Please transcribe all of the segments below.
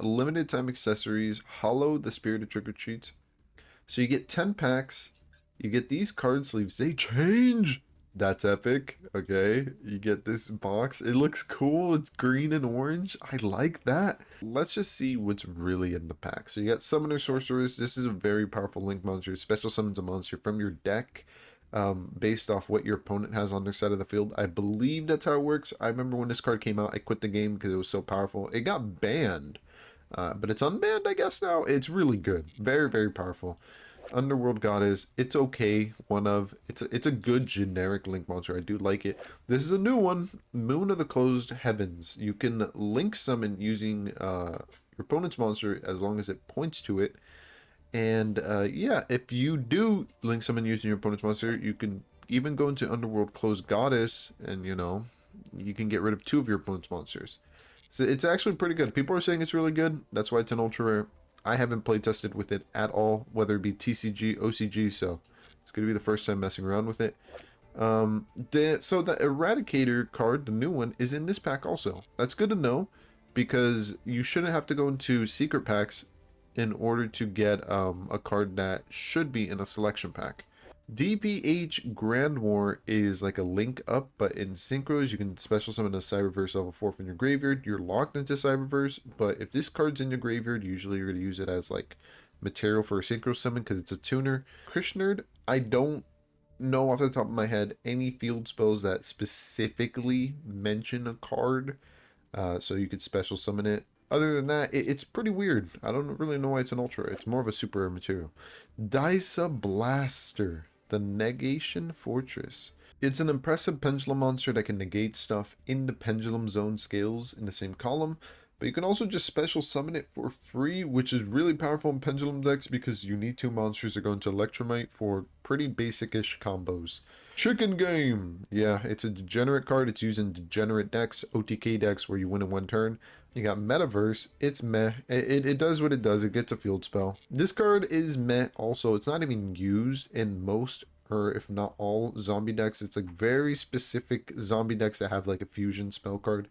limited time accessories, Hallo, the Spirit of Trick or Treats. So you get 10 packs. You get these card sleeves. They change. That's epic. Okay. You get this box. It looks cool. It's green and orange. I like that. Let's just see what's really in the pack. So you got Summoner Sorceress. This is a very powerful link monster. Special summons a monster from your deck based off what your opponent has on their side of the field. I believe that's how it works. I remember when this card came out, I quit the game because it was so powerful. It got banned. But it's unbanned, I guess, now. It's really good. Very, very powerful. Underworld Goddess, it's okay. It's a good generic link monster. I do like it. This is a new one, Moon of the Closed Heavens. You can link summon using your opponent's monster as long as it points to it. And yeah, if you do link summon using your opponent's monster, you can even go into Underworld Closed Goddess, and you can get rid of 2 of your opponent's monsters. So it's actually pretty good. People are saying it's really good. That's why it's an ultra rare. I haven't play tested with it at all, whether it be TCG, OCG, so it's going to be the first time messing around with it. So the Eradicator card, the new one, is in this pack also. That's good to know, because you shouldn't have to go into secret packs in order to get a card that should be in a selection pack. DPH Grand War is like a link up, but in synchros, you can special summon a Cyberverse level 4 from your graveyard. You're locked into Cyberverse, but if this card's in your graveyard, usually you're going to use it as like material for a synchro summon because it's a tuner. Krishnerd, I don't know off the top of my head any field spells that specifically mention a card, so you could special summon it. Other than that, it's pretty weird. I don't really know why it's an ultra. It's more of a super rare material. Dysa Blaster, the Negation Fortress. It's an impressive pendulum monster that can negate stuff in the pendulum zone scales in the same column, but you can also just special summon it for free, which is really powerful in pendulum decks because you need 2 monsters to go into Electromite for pretty basic-ish combos. Chicken Game! Yeah, it's a degenerate card. It's used in degenerate decks, OTK decks where you win in 1 turn. You got Metaverse. It's meh. It does what it does. It gets a field spell. This card is meh also. It's not even used in most, or if not all, zombie decks. It's like very specific zombie decks that have like a fusion spell card.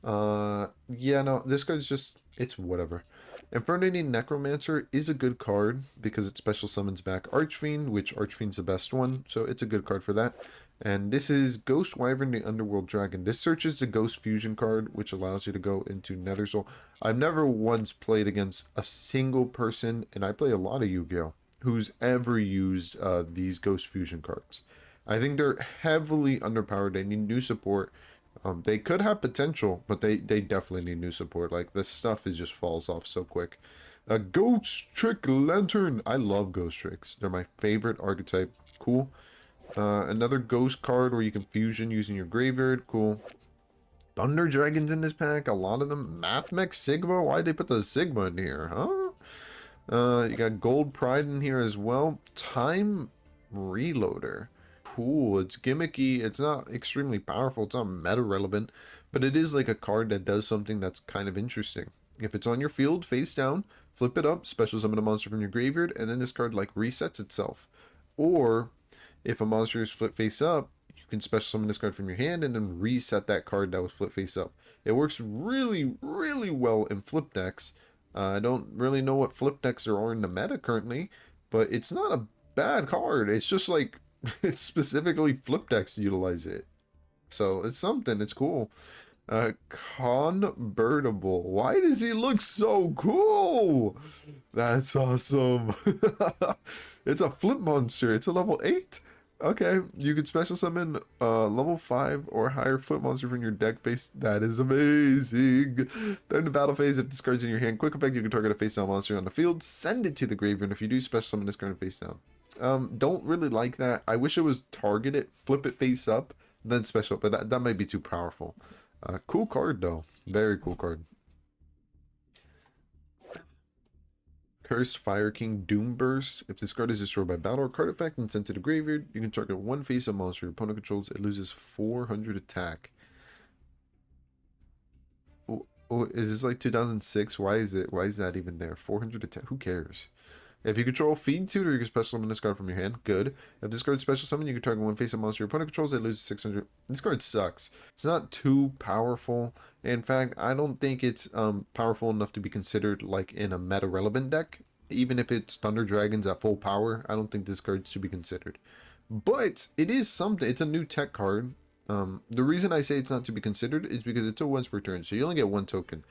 Yeah, no, this card's just, it's whatever. Infernity Necromancer is a good card because it special summons back Archfiend, which Archfiend's the best one, so it's a good card for that. And this is Ghost Wyvern, the Underworld Dragon. This searches the Ghost Fusion card, which allows you to go into Nethersoul. I've never once played against a single person, and I play a lot of Yu-Gi-Oh!, who's ever used these Ghost Fusion cards. I think they're heavily underpowered. They need new support. They could have potential, but they definitely need new support. Like, this stuff just falls off so quick. A Ghost Trick Lantern. I love Ghost Tricks. They're my favorite archetype. Cool. Another Ghost card where you can fusion using your graveyard. Cool. Thunder Dragons in this pack. A lot of them. Mathmech Sigma. Why'd they put the Sigma in here, huh? You got Gold Pride in here as well. Time Reloader. Cool. It's gimmicky. It's not extremely powerful. It's not meta relevant, but it is like a card that does something that's kind of interesting. If it's on your field face down, flip it up, special summon a monster from your graveyard, and then this card like resets itself. Or if a monster is flip face up, you can special summon this card from your hand and then reset that card that was flip face up. It works really, really well in flip decks. I don't really know what flip decks there are in the meta currently, but it's not a bad card. It's just like, it's specifically flip decks utilize it. So it's something, it's cool. Convertible. Why does he look so cool? That's awesome. It's a flip monster. It's a level 8. Okay, you can special summon level 5 or higher flip monster from your deck face. That is amazing. During the battle phase, if this card's in your hand, quick effect, you can target a face down monster on the field, send it to the graveyard, and if you do, special summon this card face down. Don't really like that. I wish it was target it, flip it face up, then special, but that might be too powerful. Cool card though. Very cool card. Cursed Fire King Doomburst. If this card is destroyed by battle or card effect and sent to the graveyard, you can target 1 face-up monster your opponent controls. It loses 400 attack. Oh, is this like 2006? Why is that even there? 400 attack. Who cares? If you control Fiend Tutor, you can special summon this card from your hand. Good. If this card special summon, you can target one face-up monster your opponent controls. It loses 600. This card sucks. It's not too powerful. In fact, I don't think it's powerful enough to be considered like in a meta-relevant deck. Even if it's Thunder Dragons at full power, I don't think this card's to be considered. But it is something. It's a new tech card. The reason I say it's not to be considered is because it's a once per turn, so you only get one token.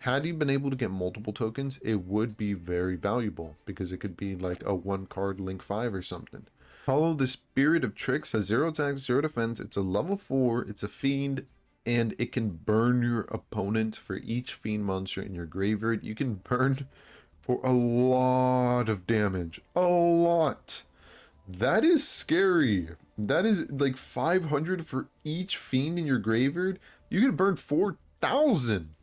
Had you been able to get multiple tokens, it would be very valuable because it could be like a one card Link 5 or something. Hallo, the Spirit of Tricks has 0 attacks, 0 defense. It's a level 4, it's a fiend, and it can burn your opponent for each fiend monster in your graveyard. You can burn for a lot of damage. A lot. That is scary. That is like 500 for each fiend in your graveyard. You can burn 4,000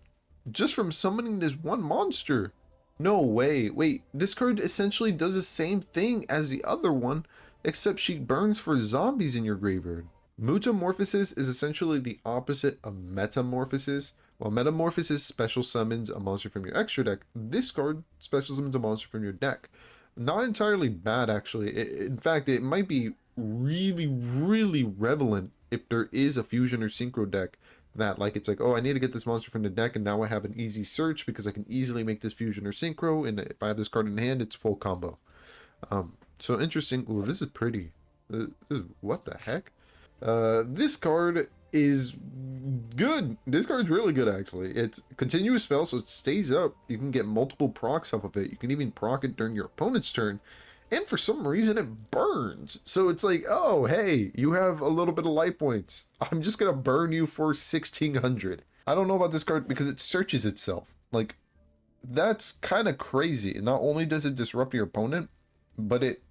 just from summoning this one monster. No way. Wait, this card essentially does the same thing as the other one, except she burns for zombies in your graveyard. Mutamorphosis is essentially the opposite of Metamorphosis. While Metamorphosis special summons a monster from your extra deck, this card special summons a monster from your deck. Not entirely bad, actually. In fact, it might be really, really relevant if there is a fusion or synchro deck that, like, it's like, oh, I need to get this monster from the deck, and now I have an easy search because I can easily make this fusion or synchro, and if I have this card in hand, it's full combo. So interesting. Well, this is pretty. What the heck? This card is good. This card's really good, actually. It's continuous spell, so it stays up. You can get multiple procs off of it. You can even proc it during your opponent's turn. And for some reason, it burns. So it's like, oh, hey, you have a little bit of life points. I'm just going to burn you for 1,600. I don't know about this card because it searches itself. Like, that's kind of crazy. Not only does it disrupt your opponent, but it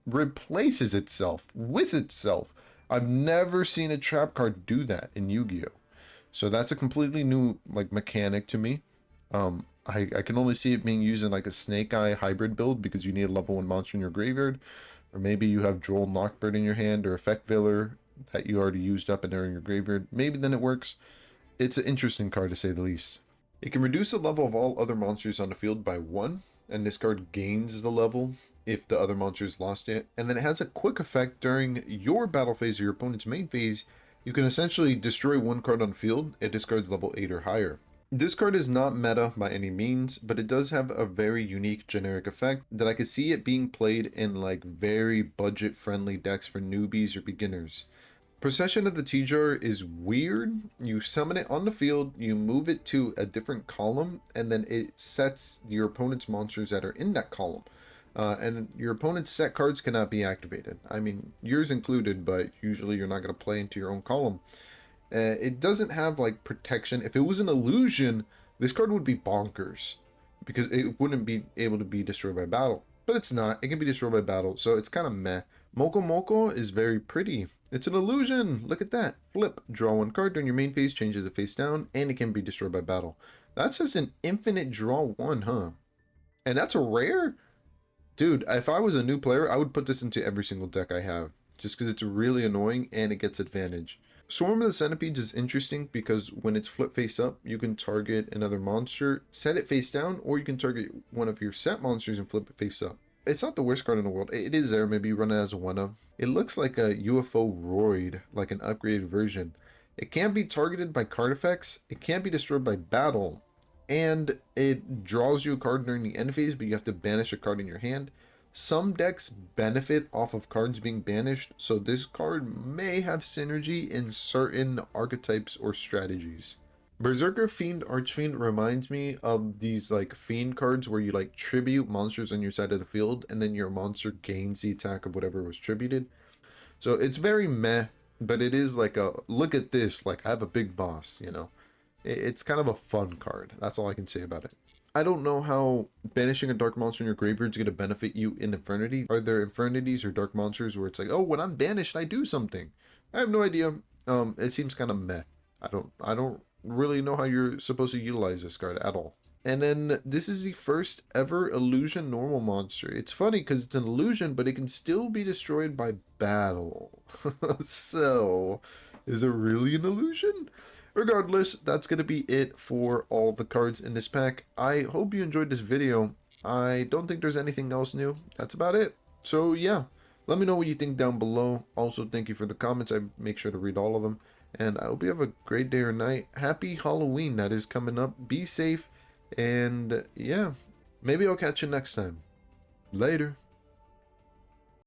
replaces itself with itself. I've never seen a trap card do that in Yu-Gi-Oh! So that's a completely new like mechanic to me. I can only see it being used in like a Snake Eye hybrid build because you need a level 1 monster in your graveyard. Or maybe you have Droll Knockbird in your hand or Effect Veiler that you already used up and they're in your graveyard. Maybe then it works. It's an interesting card to say the least. It can reduce the level of all other monsters on the field by 1, and this card gains the level if the other monsters lost it. And then it has a quick effect during your battle phase or your opponent's main phase. You can essentially destroy one card on the field. It discards level 8 or higher. This card is not meta by any means, but it does have a very unique generic effect that I could see it being played in like very budget friendly decks for newbies or beginners. Procession of the T-Jar is weird. You summon it on the field, you move it to a different column, and then it sets your opponent's monsters that are in that column. And your opponent's set cards cannot be activated. I mean, yours included, but usually you're not going to play into your own column. It doesn't have like protection. If it was an illusion, this card would be bonkers because it wouldn't be able to be destroyed by battle. But it's not. It can be destroyed by battle, so it's kind of meh. Moko Moko is very pretty. It's an illusion. Look at that. Flip. Draw one card during your main phase, changes it face down, and it can be destroyed by battle. That's just an infinite draw one, huh? And that's a rare? Dude, if I was a new player, I would put this into every single deck I have. Just because it's really annoying and it gets advantage. Swarm of the Centipedes is interesting because when it's flipped face up, you can target another monster, set it face down, or you can target one of your set monsters and flip it face up. It's not the worst card in the world. It is there. Maybe you run it as a one-of. It looks like a UFO Roid, like an upgraded version. It can't be targeted by card effects. It can't be destroyed by battle. And it draws you a card during the end phase, but you have to banish a card in your hand. Some decks benefit off of cards being banished, so this card may have synergy in certain archetypes or strategies. Berserker Fiend Archfiend reminds me of these like Fiend cards where you like tribute monsters on your side of the field and then your monster gains the attack of whatever was tributed. So it's very meh, but it is like a look at this, like I have a big boss, you know. It's kind of a fun card. That's all I can say about it. I don't know how banishing a dark monster in your graveyard is going to benefit you in Infernity. Are there Infernities or dark monsters where it's like, oh, when I'm banished, I do something? I have no idea. It seems kind of meh. I don't really know how you're supposed to utilize this card at all. And then this is the first ever illusion normal monster. It's funny because it's an illusion, but it can still be destroyed by battle. So, is it really an illusion? regardless, that's going to be it for all the cards in this pack. I hope you enjoyed this video. I don't think there's anything else new. That's about it. So yeah, let me know what you think down below. Also, thank you for the comments. I make sure to read all of them. And I hope you have a great day or night. Happy Halloween that is coming up. Be safe. And yeah, maybe I'll catch you next time. Later.